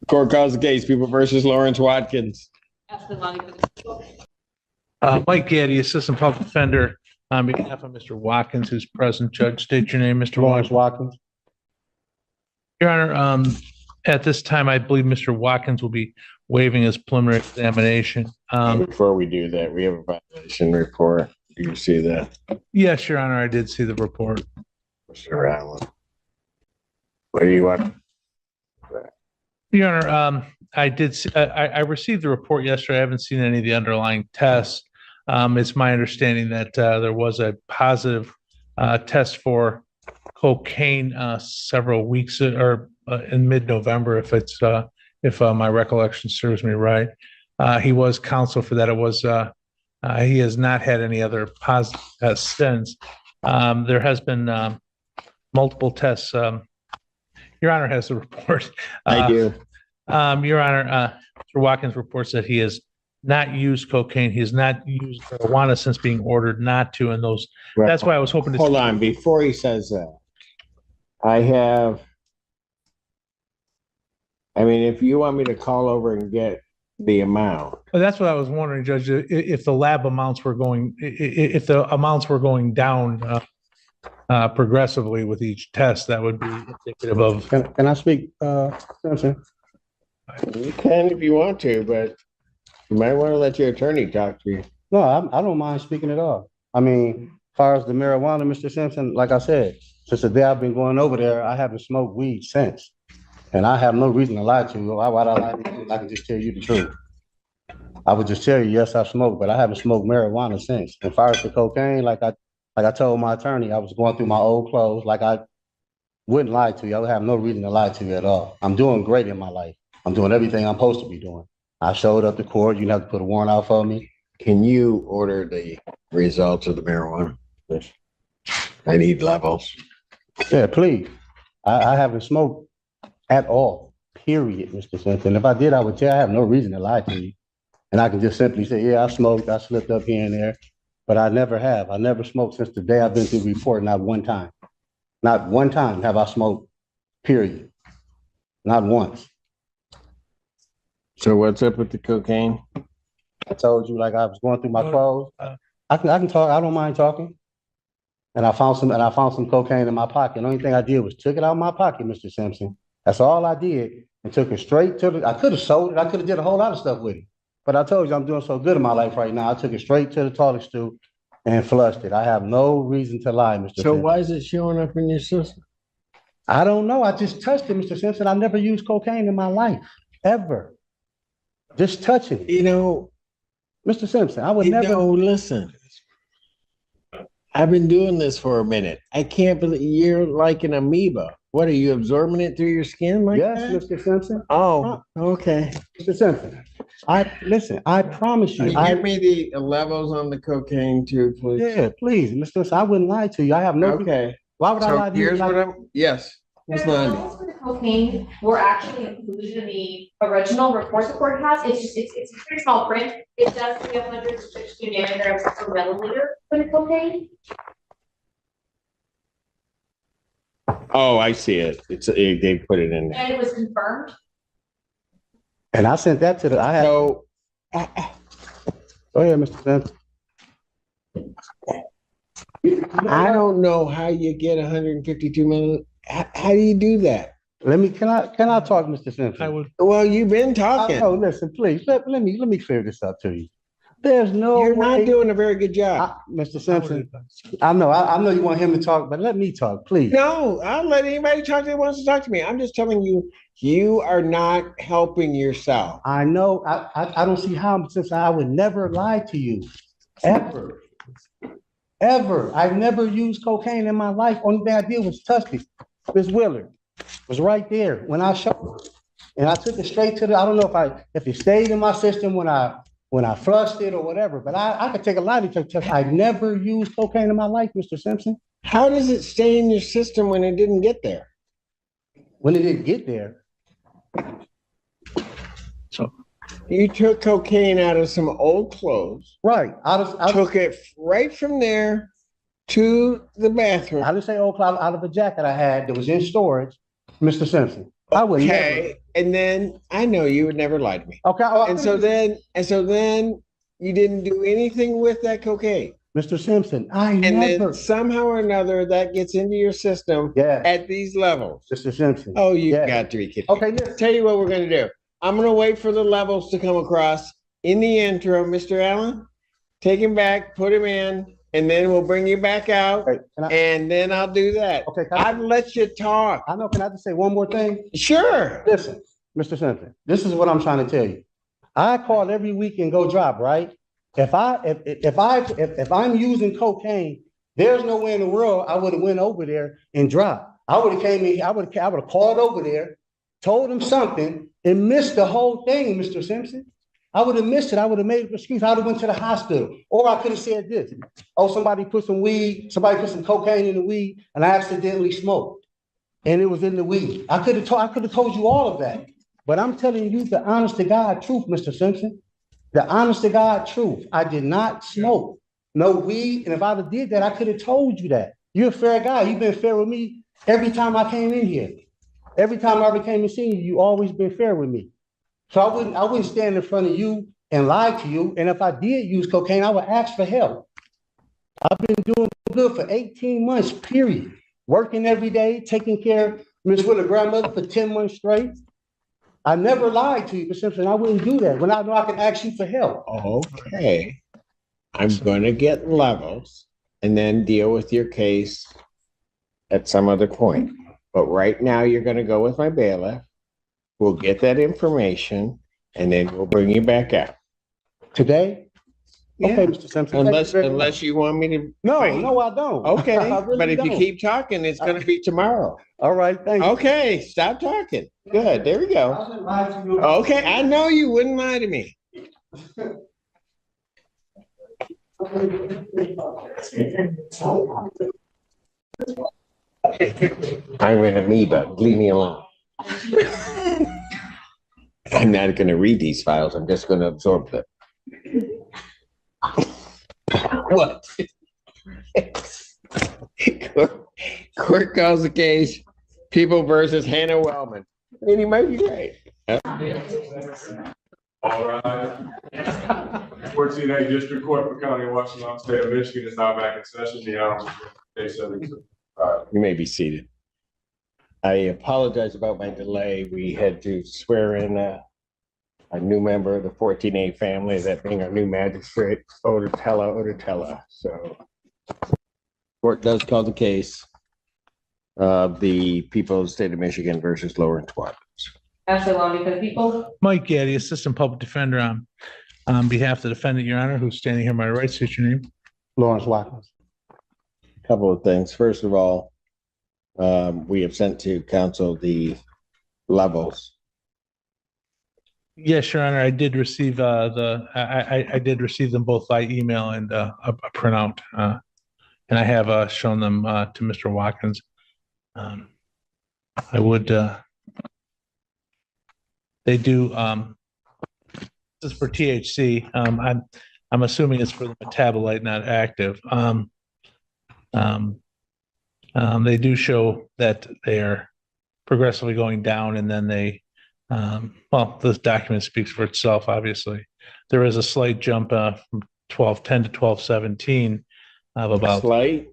Court calls the case, People versus Lawrence Watkins. Mike Gaddy, Assistant Public Defender, on behalf of Mr. Watkins, who's present. Judge, state your name, Mr. Lawrence Watkins. Watkins. Your Honor, at this time, I believe Mr. Watkins will be waiving his preliminary examination. Before we do that, we have a violation report. Do you see that, Yes, Your Honor, I did see the report. Mr. Allen? What do you want? Your Honor, I did. I received the report yesterday. I haven't seen any of the underlying tests. It's my understanding that there was a positive test for cocaine several weeks or in mid-November, if my recollection serves me right. He was counseled for that. It was he has not had any other positive tests since. There has been multiple tests. Your Honor has the report. I do. Your Honor, Mr. Watkins reports that he has not used cocaine. He has not used marijuana since being ordered not to. And those, that's why I was hoping to. Hold on, before he says that, if you want me to call over and get the amount. Well, that's what I was wondering, Judge, if the lab amounts were going, if the amounts were going down progressively with each test, that would be indicative of. Can I speak, Simpson? You can if you want to, but you might want to let your attorney talk to you. No, I don't mind speaking at all. I mean, as far as the marijuana, Mr. Simpson, like I said, since the day I've been going over there, I haven't smoked weed since. And I have no reason to lie to you. Why would I lie to you? I can just tell you the truth. I would just tell you, yes, I smoked, but I haven't smoked marijuana since. As far as the cocaine, like I told my attorney, I was going through my old clothes. Like I wouldn't lie to you. I would have no reason to lie to you at all. I'm doing great in my life. I'm doing everything I'm supposed to be doing. I showed up to court. You didn't have to put a warrant out for me. Can you order the results of the marijuana? Yes. I need levels. Yeah, please. I haven't smoked at all, period, Mr. Simpson. If I did, I would tell you. I have no reason to lie to you. And I can just simply say, yeah, I smoked. I slipped up here and there. But I never have. I never smoked since the day I've been through the report, not one time. Not one time have I smoked, period. Not once. So what's up with the cocaine? I told you, like I was going through my clothes. I can talk. I don't mind talking. And I found some cocaine in my pocket. The only thing I did was took it out of my pocket, Mr. Simpson. That's all I did, and took it straight to the. I could have sold it. I could have did a whole lot of stuff with it. But I told you I'm doing so good in my life right now. I took it straight to the toilet stool and flushed it. I have no reason to lie, Mr. So Simpson. why is it showing up in your system? I don't know. I just touched it, Mr. Simpson. I never used cocaine in my life, ever. Just touching it. You know, Mr. Simpson, I would never. No, listen. I've been doing this for a minute. I can't believe you're like an amoeba. What, are you absorbing it through your skin like Yes, that? Mr. Simpson. Oh, okay. Mr. Simpson, I promise you. Give me the levels on the cocaine too, please. Yeah, please, Mr. Simpson, I wouldn't lie to you. I have no. Okay. Why would I So lie to you? here's what I'm, yes. The Ms. Lundy. levels for the cocaine were actually included in the original report the court has. It's a pretty small print. It does say 162 nanograms per milliliter for the cocaine. Oh, I see it. They put it in there. And it was confirmed. And I sent that to the. I had. So, Go ahead, Mr. Simpson. I don't know how you get 152 milliliters. How do you do that? Can I talk, Mr. Simpson? I would. Well, you've been talking. Oh, listen, please. Let me clear this up to you. There's no. You're not doing a very good job. Mr. Simpson. I know you want him to talk, but let me talk, please. No, I'll let anybody talk that wants to talk to me. I'm just telling you, you are not helping yourself. I know. I don't see how, since I would never lie to you, ever. Ever. I've never used cocaine in my life. Only thing I did was touch it. Miss Willard was right there when I showed her. And I took it straight to the, I don't know if it stayed in my system when I flushed it or whatever, but I could take a lie detector test. I never used cocaine in my life, Mr. Simpson. How does it stay in your system when it didn't get there? When it didn't get there. So you took cocaine out of some old clothes. Right. I took it right from there to the bathroom. I didn't say old cloud out of a jacket I had that was in storage, Mr. Simpson. I would never. Okay, and then I know you would never lie to me. Okay. And so then you didn't do anything with that cocaine. Mr. Simpson, I And never. then somehow or another that gets into your system Yeah. at these levels. Mr. Simpson. Oh, you Yeah. got to be kidding. Okay, listen. Tell you what we're going to do. I'm going to wait for the levels to come across. In the interim, Mr. Allen, take him back, put him in, and then we'll bring you back out. Okay, And then I'll do that. okay, I've let you talk. I know. Can I just say one more thing? Sure. Listen, Mr. Simpson, this is what I'm trying to tell you. I call every week and go drop, right? If I'm using cocaine, there's no way in the world I would have went over there and dropped. I would have came in, I would have called over there, told him something, and missed the whole thing, Mr. Simpson. I would have missed it. I would have made an excuse. I would have went to the hospital. Or I could have said this. Oh, somebody put some cocaine in the weed, and I accidentally smoked. And it was in the weed. I could have told you all of that. But I'm telling you the honest to God truth, Mr. Simpson. The honest to God truth. I did not smoke no weed. And if I did that, I could have told you that. You're a fair guy. You've been fair with me every time I came in here. Every time I ever came and seen you, you always been fair with me. So I wouldn't stand in front of you and lie to you. And if I did use cocaine, I would ask for help. I've been doing good for 18 months, period. Working every day, taking care of Miss Willa grandmother for 10 months straight. I never lied to you, Mr. Simpson. I wouldn't do that when I know I can ask you for help. Okay. I'm going to get levels and then deal with your case at some other point. But right now, you're going to go with my bailiff. We'll get that information and then we'll bring you back out. Today? Yeah. Okay, Mr. Simpson. Unless you want me to. No, I don't. Okay, I really but if you don't. keep talking, it's going to be tomorrow. All right, thank you. Okay, stop talking. Good, there we go. I didn't lie to you. Okay, I know you wouldn't lie to me. I'm an amoeba. Leave me alone. I'm not going to read these files. I'm just going to absorb them. What? Court calls the case, People versus Hannah Wellman. And he might be right. All right. 14A District Court for County of Washington, State of Michigan is now back in session. The Honorable Case 72. You may be seated. I apologize about my delay. We had to swear in a new member of the 14A family, that being our new magistrate, Odetella. So court does call the case of the people of the state of Michigan versus Lawrence Watkins. Ashley Long, because people. Mike Gaddy, Assistant Public Defender on behalf of the defendant, Your Honor, who's standing here on my right. State your name. Lawrence Watkins. Couple of things. First of all, we have sent to counsel the levels. Yes, Your Honor, I did receive I did receive them both by email and a printout, and I have shown them to Mr. Watkins. I would. They do. This is for THC. I'm assuming it's for the metabolite, not active. They do show that they are progressively going down, and then they. Well, this document speaks for itself. Obviously, there is a slight jump from 1210 to 1217 of about. Slight.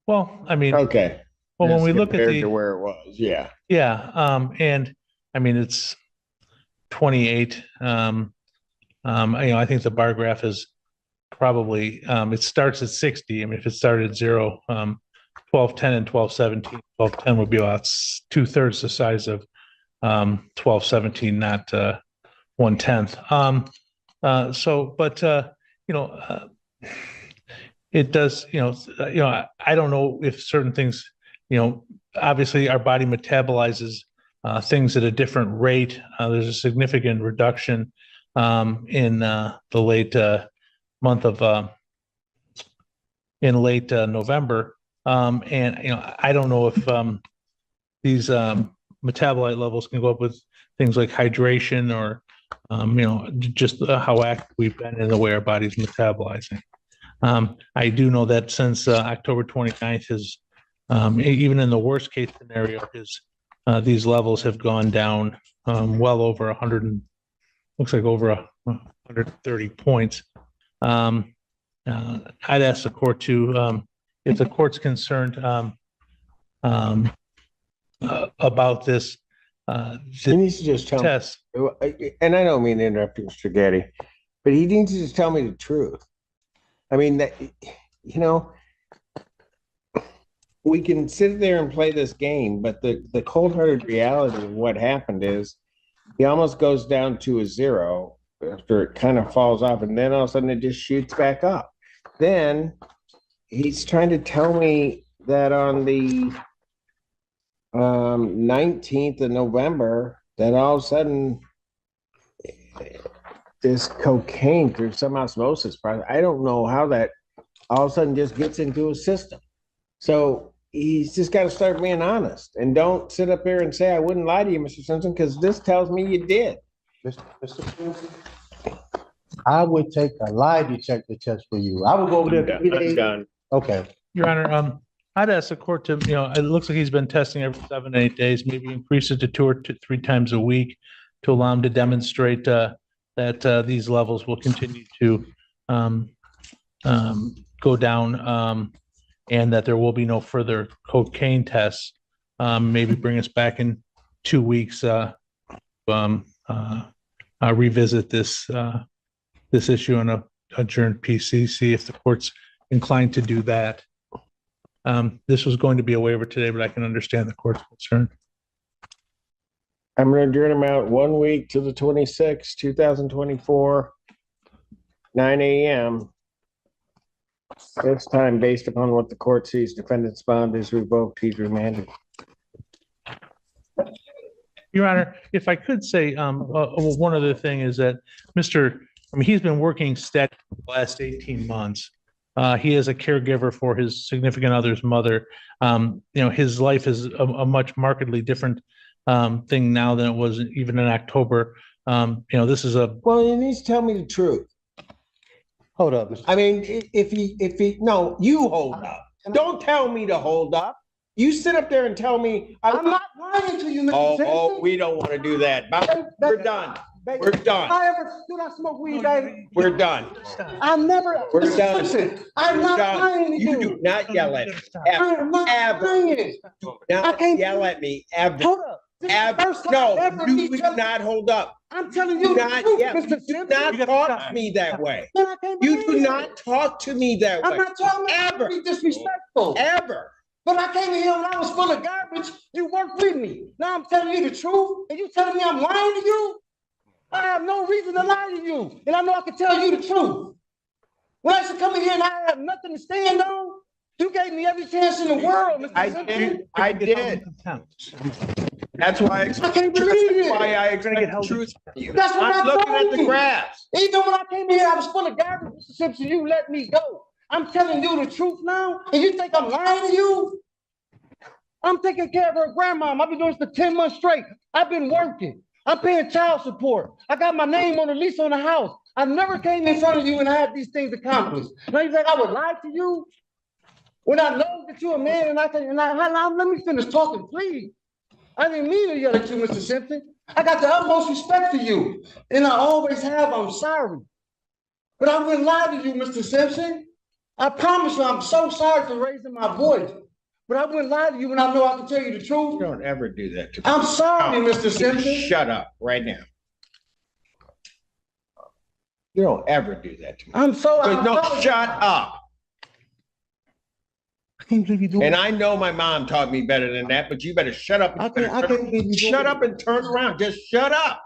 Well, I mean. Okay. Well, when we look at compared to where it was, yeah. Yeah, and I mean it's 28. I think the bar graph is probably it starts at 60. I mean, if it started at 0, 1210 and 1217, 1210 would be about 2/3 the size of 1217, not 1/10. It does. I don't know if certain things. Obviously our body metabolizes things at a different rate. There's a significant reduction in the late month of in late November. And I don't know if these metabolite levels can go up with things like hydration or just how active we've been in the way our body's metabolizing. I do know that since October 29th, his even in the worst case scenario, his these levels have gone down well over 100 and looks like over 130 points. I'd ask the court to, if the court's concerned about this He needs to just tell me, test. and I don't mean to interrupt you, Mr. Getty, but he needs to just tell me the truth. I mean, that, you know, we can sit there and play this game, but the cold-hearted reality of what happened is he almost goes down to a 0 after it kind of falls off, and then all of a sudden it just shoots back up. Then he's trying to tell me that on the 19th of November, that all of a sudden this cocaine through some osmosis process, I don't know how that all of a sudden just gets into his system. So he's just got to start being honest and don't sit up there and say, I wouldn't lie to you, Mr. Simpson, because this tells me you did. Mr. Simpson, I would take a lie detector test for you. I would go over there. I'm done. Okay. Your Honor, I'd ask the court to, it looks like he's been testing every 7 to 8 days, maybe increase it to 2 or 3 times a week to allow him to demonstrate that these levels will continue to go down and that there will be no further cocaine tests. Maybe bring us back in 2 weeks, revisit this issue on a adjourned PCC if the court's inclined to do that. This was going to be a waiver today, but I can understand the court's concern. I'm going to adjourn him out 1 week to the 26th, 2024, 9 a.m. This time, based upon what the court sees, defendant's bond is revoked, he's remanded. Your Honor, if I could say, one other thing is that he's been working steady for the last 18 months. He is a caregiver for his significant other's mother. His life is a much markedly different thing now than it was even in October. This is a. Well, he needs to tell me the truth. Hold up, Mr. I mean, no, you hold up. Don't tell me to hold up. You sit up there and tell me. I'm not lying to you, Mr. Simpson. Oh, we don't want to do that. We're done. We're done. Do not smoke weed, baby. We're done. I never. We're Mr. done. Simpson, I'm not lying to You do not yell at me. I am not Ever. lying. Do not yell at me ever. Hold up. This is the Ever. first time No, ever you me do telling- not hold up. I'm telling Do you the not truth, yell. Mr. Do Simpson. not talk to me that way. Man, I can't You believe do it. not talk to me that I'm way. not talking Ever. to be disrespectful. Ever. But I came in here when I was full of garbage. You worked with me. Now I'm telling you the truth, and you telling me I'm lying to you? I have no reason to lie to you, and I know I can tell you the truth. When I used to come in here and I have nothing to stand on, you gave me every chance in the world, Mr. I Simpson. did. I did. That's why I I can't believe it. why I expect the truth from you. That's what I'm I looking told at the you. graphs. Even when I came in here, I was full of garbage, Mr. Simpson. You let me go. I'm telling you the truth now, and you think I'm lying to you? I'm taking care of her grandmom. I've been doing this for 10 months straight. I've been working. I'm paying child support. I got my name on the lease on the house. I never came in front of you and I had these things accomplished. Now you think I would lie to you? When I know that you're a man and let me finish talking, please. I didn't mean to yell at you, Mr. Simpson. I got the utmost respect for you, and I always have. I'm sorry. But I wouldn't lie to you, Mr. Simpson. I promise you, I'm so sorry for raising my voice. But I wouldn't lie to you when I know I can tell you the truth. Don't ever do that to me. I'm sorry, Mr. Simpson. Shut up right now. You don't ever do that to me. I'm so. No, shut up. I can't believe you doing. And I know my mom taught me better than that, but you better shut up. I can't believe you doing. Shut up and turn around. Just shut up.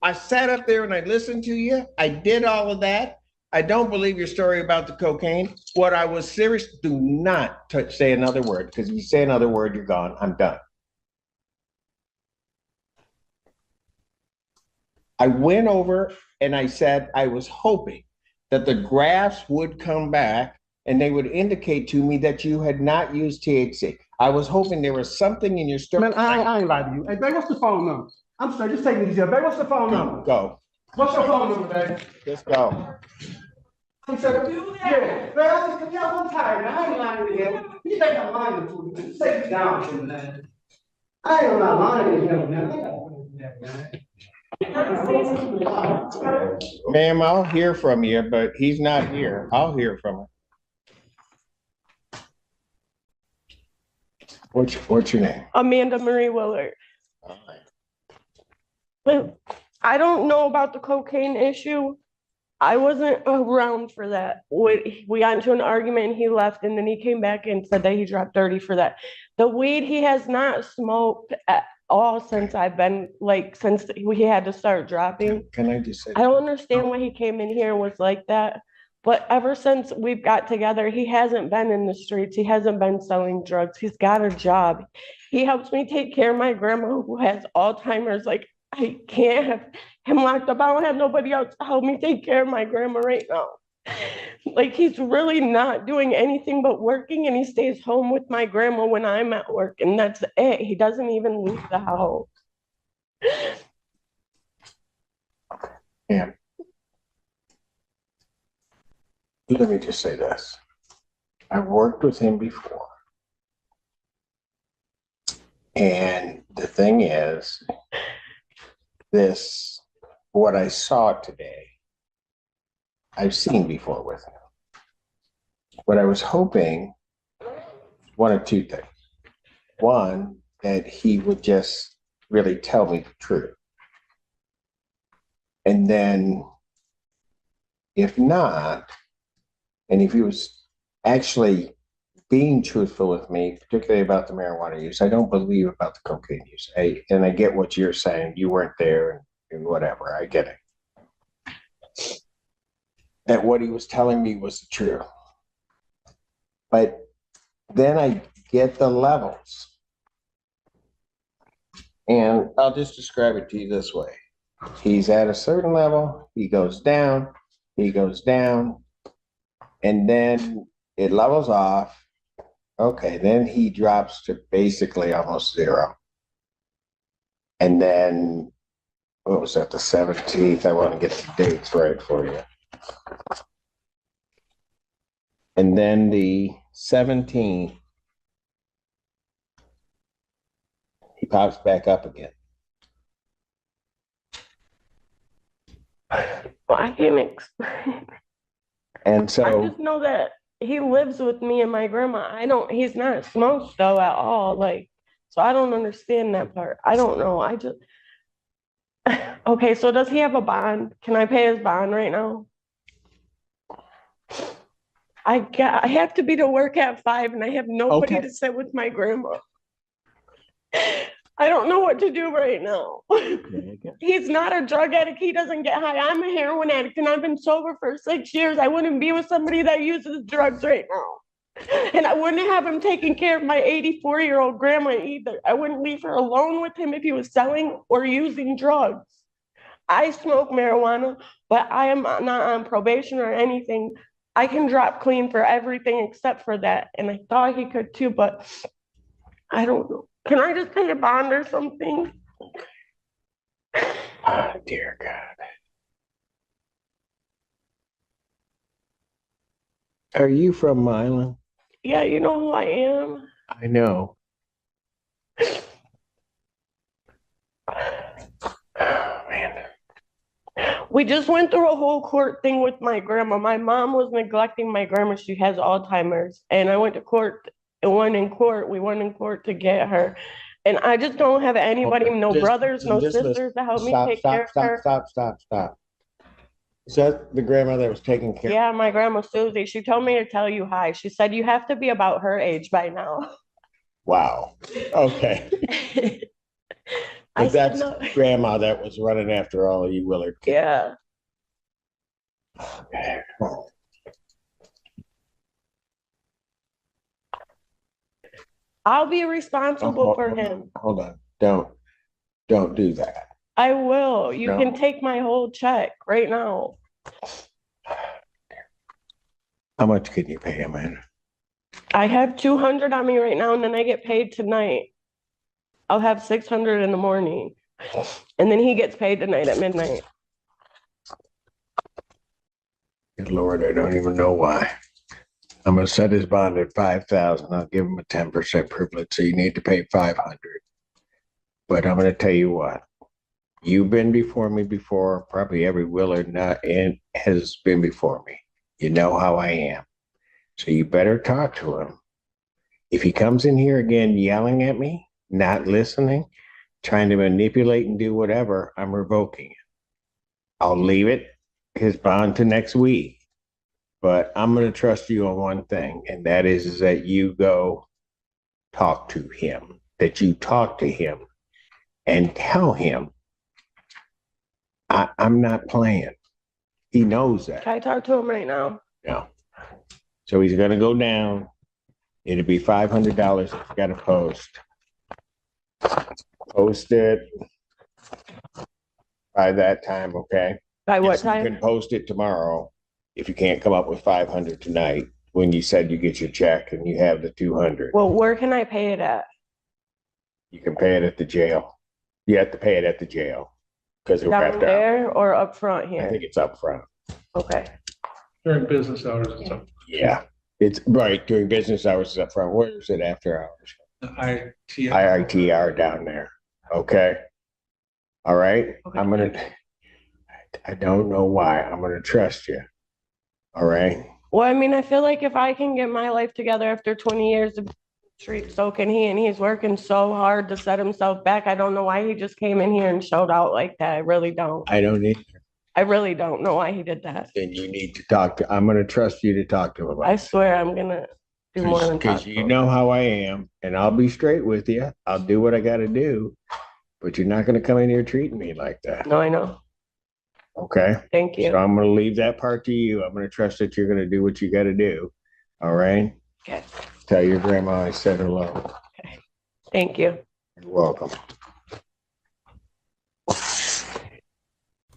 I sat up there and I listened to you. I did all of that. I don't believe your story about the cocaine. What I was serious, do not say another word, because if you say another word, you're gone. I'm done. I went over and I said I was hoping that the graphs would come back and they would indicate to me that you had not used THC. I was hoping there was something in your story. Man, I ain't lie to you. Hey, babe, what's the phone number? I'm sorry, just take me easy. Babe, what's the phone number? Go. What's your phone number, babe? Just go. He said, yeah, man, I just, y'all, I'm tired, man. I ain't lying to him. You think I'm lying to you? Just take it down from that. I am not lying to him, man. Ma'am, I'll hear from you, but he's not here. I'll hear from him. What's your name? Amanda Marie Willard. But I don't know about the cocaine issue. I wasn't around for that. We got into an argument and he left, and then he came back and said that he dropped 30 for that. The weed he has not smoked at all since I've been, like, since he had to start dropping. Can I just say? I don't understand why he came in here and was like that. But ever since we've got together, he hasn't been in the streets. He hasn't been selling drugs. He's got a job. He helps me take care of my grandma who has Alzheimer's. Like, I can't have him locked up. I don't have nobody else to help me take care of my grandma right now. Like, he's really not doing anything but working, and he stays home with my grandma when I'm at work, and that's it. He doesn't even leave the house. Yeah. Let me just say this. I've worked with him before. And the thing is, what I saw today, I've seen before with him. What I was hoping, one of two things. One, that he would just really tell me the truth. And then, if not, and if he was actually being truthful with me, particularly about the marijuana use, I don't believe about the cocaine use. And I get what you're saying. You weren't there and whatever. I get it. That what he was telling me was the truth. But then I get the levels. And I'll just describe it to you this way. He's at a certain level, he goes down, and then it levels off. Okay, then he drops to basically almost zero. And then, what was that, the 17th? I want to get the dates right for you. And then the 17th, he pops back up again. Well, I can't explain. And so I just know that he lives with me and my grandma. He's not smoked though at all. Like, so I don't understand that part. I don't know. Okay, so does he have a bond? Can I pay his bond right now? I have to be to work at 5 and I have nobody Okay. to sit with my grandma. I don't know what to do right now. He's not a drug addict. He doesn't get high. I'm a heroin addict and I've been sober for 6 years. I wouldn't be with somebody that uses drugs right now. And I wouldn't have him taking care of my 84-year-old grandma either. I wouldn't leave her alone with him if he was selling or using drugs. I smoke marijuana, but I am not on probation or anything. I can drop clean for everything except for that. And I thought he could too, but I don't know. Can I just pay a bond or something? Oh, dear God. Are you from Milan? Yeah, you know who I am. I know. Oh, man. We just went through a whole court thing with my grandma. My mom was neglecting my grandma. She has Alzheimer's. And I went to court and won in court. We won in court to get her. And I just don't have anybody, no brothers, no sisters to help me take care of her. Stop. Is that the grandma that was taking care? Yeah, my grandma Susie. She told me to tell you hi. She said you have to be about her age by now. Wow. Okay. I But said that's no. grandma that was running after all of you Willard kids. Yeah. Okay. I'll be responsible for him. Hold on. Don't do that. I will. You No. can take my whole check right now. How much can you pay him, man? I have 200 on me right now, and then I get paid tonight. I'll have 600 in the morning, and then he gets paid tonight at midnight. Good Lord, I don't even know why. I'm gonna set his bond at 5,000. I'll give him a 10% privilege, so you need to pay 500. But I'm gonna tell you what. You've been before me before. Probably every Willard and has been before me. You know how I am. So you better talk to him. If he comes in here again yelling at me, not listening, trying to manipulate and do whatever, I'm revoking it. I'll leave it, his bond, to next week. But I'm going to trust you on one thing, and that is that you go talk to him, that you talk to him and tell him, I'm not playing. He knows that. Can I talk to him right now? No. So he's going to go down. It'll be $500. He's got to post. Post it by that time, okay? By what Yes, you time? can post it tomorrow if you can't come up with 500 tonight, when you said you get your check and you have the 200. Well, where can I pay it at? You can pay it at the jail. You have to pay it at the jail because it'll wrap Down down. there or up front I here? think it's up front. Okay. During business hours, it's up. Yeah, it's right during business hours. It's up front. Where is it after hours? IITR down there. Okay. All right. Okay. I don't know why. I'm gonna trust you. All right. Well, I mean, I feel like if I can get my life together after 20 years of street, so can he, and he's working so hard to set himself back. I don't know why he just came in here and showed out like that. I really don't. I don't either. I really don't know why he did that. Then you need to talk to, I'm gonna trust you to talk to him about I it. swear I'm gonna do more than talk Because to you him. know how I am, and I'll be straight with you. I'll do what I gotta do, but you're not gonna come in here treating me like that. No, I know. Okay? Thank So you. I'm gonna leave that part to you. I'm gonna trust that you're gonna do what you gotta do. All right? Okay. Tell your grandma I said hello. Thank you. You're welcome.